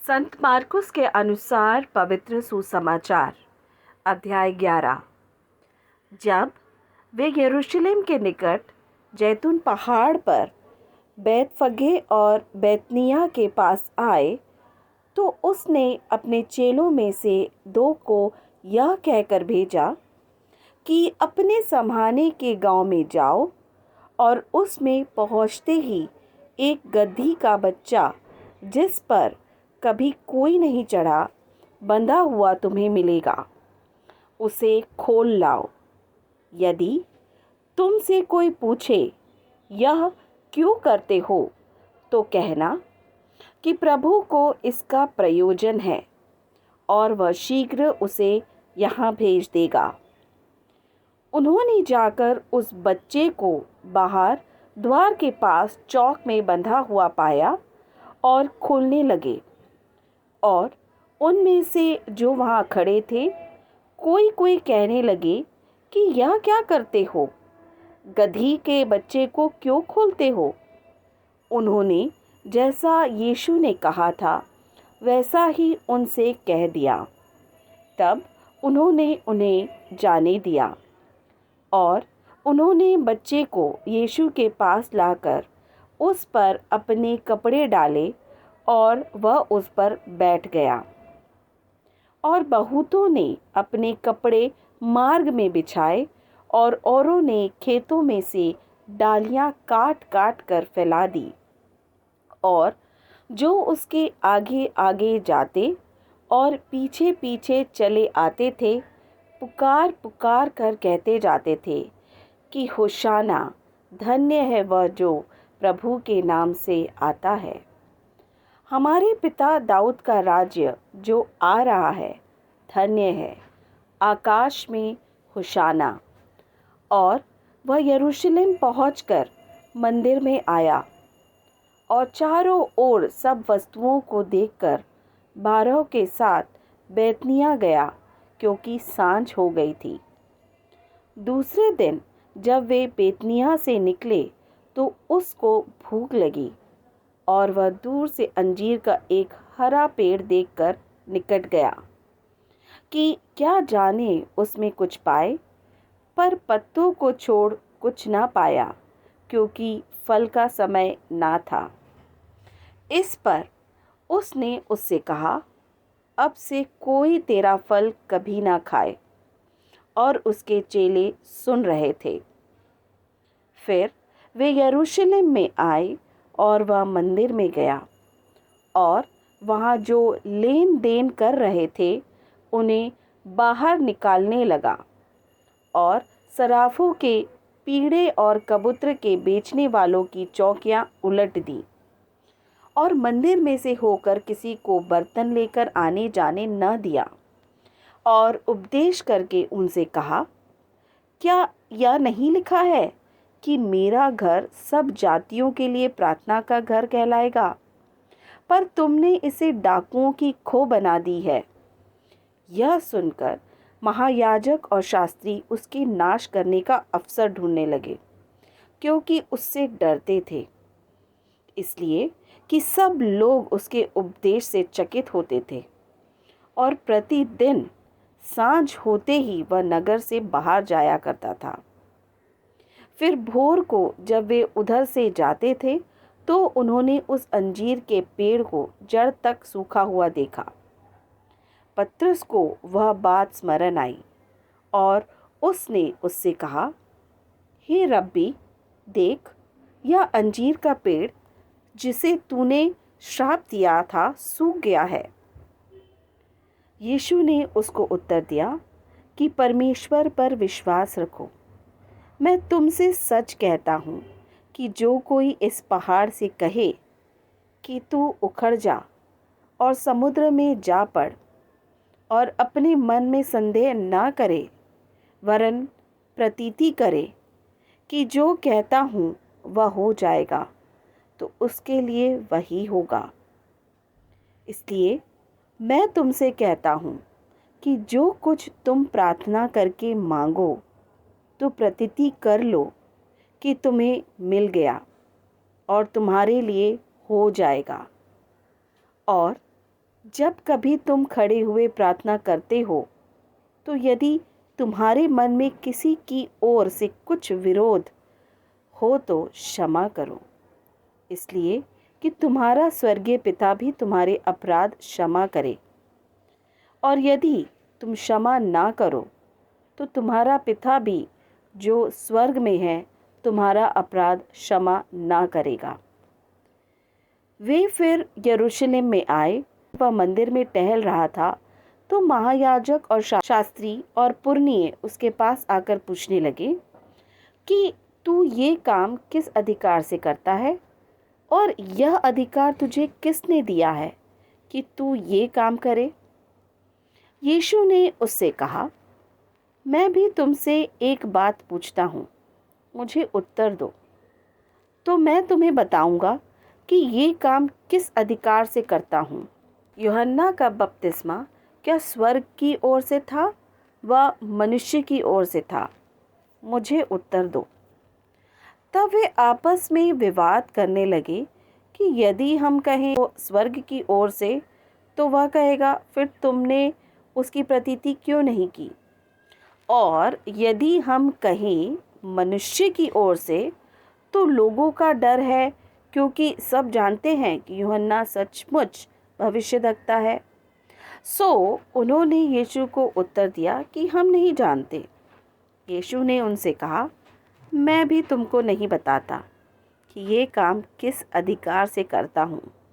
संत मार्कुस के अनुसार पवित्र सुसमाचार अध्याय 11। जब वे यरूशलेम के निकट जैतून पहाड़ पर बैतफगे और बैतनिय्याह के पास आए तो उसने अपने चेलों में से 2 को यह कहकर भेजा कि अपने समाने के गांव में जाओ और उसमें पहुंचते ही एक गदही का बच्चा जिस पर कभी कोई नहीं चढ़ा बंधा हुआ तुम्हें मिलेगा, उसे खोल लाओ। यदि तुमसे कोई पूछे यह क्यों करते हो तो कहना कि प्रभु को इसका प्रयोजन है और वह शीघ्र उसे यहाँ भेज देगा। उन्होंने जाकर उस बच्चे को बाहर द्वार के पास चौक में बंधा हुआ पाया और खोलने लगे। और उनमें से जो वहाँ खड़े थे कोई कोई कहने लगे कि यह क्या करते हो, गदही के बच्चे को क्यों खोलते हो। उन्होंने जैसा यीशु ने कहा था वैसा ही उनसे कह दिया। तब उन्होंने उन्हें जाने दिया और उन्होंने बच्चे को यीशु के पास लाकर उस पर अपने कपड़े डाले और वह उस पर बैठ गया। और बहुतों ने अपने कपड़े मार्ग में बिछाए और औरों ने खेतों में से डालियां काट काट कर फैला दी। और जो उसके आगे आगे जाते और पीछे पीछे चले आते थे पुकार पुकार कर कहते जाते थे कि होशाना, धन्य है वह जो प्रभु के नाम से आता है। हमारे पिता दाऊद का राज्य जो आ रहा है धन्य है। आकाश में होशाना। और वह यरूशलेम पहुंचकर मंदिर में आया और चारों ओर सब वस्तुओं को देखकर 12 के साथ बैतनिय्याह गया, क्योंकि सांझ हो गई थी। दूसरे दिन जब वे बैतनिय्याह से निकले तो उसको भूख लगी और वह दूर से अंजीर का एक हरा पेड़ देखकर निकट गया कि क्या जाने उसमें कुछ पाए, पर पत्तों को छोड़ कुछ ना पाया, क्योंकि फल का समय ना था। इस पर उसने उससे कहा, अब से कोई तेरा फल कभी ना खाए। और उसके चेले सुन रहे थे। फिर वे यरूशलेम में आए और वह मंदिर में गया और वहाँ जो लेन देन कर रहे थे उन्हें बाहर निकालने लगा और सराफों के पीढ़े और कबूतर के बेचने वालों की चौकियाँ उलट दी और मंदिर में से होकर किसी को बर्तन लेकर आने जाने न दिया। और उपदेश करके उनसे कहा, क्या यह नहीं लिखा है कि मेरा घर सब जातियों के लिए प्रार्थना का घर कहलाएगा, पर तुमने इसे डाकुओं की खो बना दी है। यह सुनकर महायाजक और शास्त्री उसके नाश करने का अवसर ढूंढने लगे, क्योंकि उससे डरते थे, इसलिए कि सब लोग उसके उपदेश से चकित होते थे। और प्रतिदिन सांझ होते ही वह नगर से बाहर जाया करता था। फिर भोर को जब वे उधर से जाते थे तो उन्होंने उस अंजीर के पेड़ को जड़ तक सूखा हुआ देखा। पतरस को वह बात स्मरण आई और उसने उससे कहा, हे रब्बी, देख, यह अंजीर का पेड़ जिसे तूने श्राप दिया था सूख गया है। यीशु ने उसको उत्तर दिया कि परमेश्वर पर विश्वास रखो। मैं तुमसे सच कहता हूँ कि जो कोई इस पहाड़ से कहे कि तू उखड़ जा और समुद्र में जा पड़, और अपने मन में संदेह ना करे, वरन प्रतीति करे कि जो कहता हूँ वह हो जाएगा, तो उसके लिए वही होगा। इसलिए मैं तुमसे कहता हूँ कि जो कुछ तुम प्रार्थना करके मांगो तो प्रतीति कर लो कि तुम्हें मिल गया और तुम्हारे लिए हो जाएगा। और जब कभी तुम खड़े हुए प्रार्थना करते हो तो यदि तुम्हारे मन में किसी की ओर से कुछ विरोध हो तो क्षमा करो, इसलिए कि तुम्हारा स्वर्गीय पिता भी तुम्हारे अपराध क्षमा करे। और यदि तुम क्षमा ना करो तो तुम्हारा पिता भी जो स्वर्ग में है तुम्हारा अपराध क्षमा ना करेगा। वे फिर यरूशलेम में आए। वह मंदिर में टहल रहा था तो महायाजक और शास्त्री और पुरनिये उसके पास आकर पूछने लगे कि तू ये काम किस अधिकार से करता है और यह अधिकार तुझे किसने दिया है कि तू ये काम करे। यीशु ने उससे कहा, मैं भी तुमसे एक बात पूछता हूँ, मुझे उत्तर दो, तो मैं तुम्हें बताऊंगा कि ये काम किस अधिकार से करता हूँ। यूहन्ना का बपतिस्मा क्या स्वर्ग की ओर से था व मनुष्य की ओर से था? मुझे उत्तर दो। तब वे आपस में विवाद करने लगे कि यदि हम कहें वो स्वर्ग की ओर से तो वह कहेगा, फिर तुमने उसकी प्रतीति क्यों नहीं की? और यदि हम कहें मनुष्य की ओर से तो लोगों का डर है, क्योंकि सब जानते हैं कि यूहन्ना सचमुच भविष्यद्वक्ता है। सो उन्होंने यीशु को उत्तर दिया कि हम नहीं जानते। यीशु ने उनसे कहा, मैं भी तुमको नहीं बताता कि ये काम किस अधिकार से करता हूँ।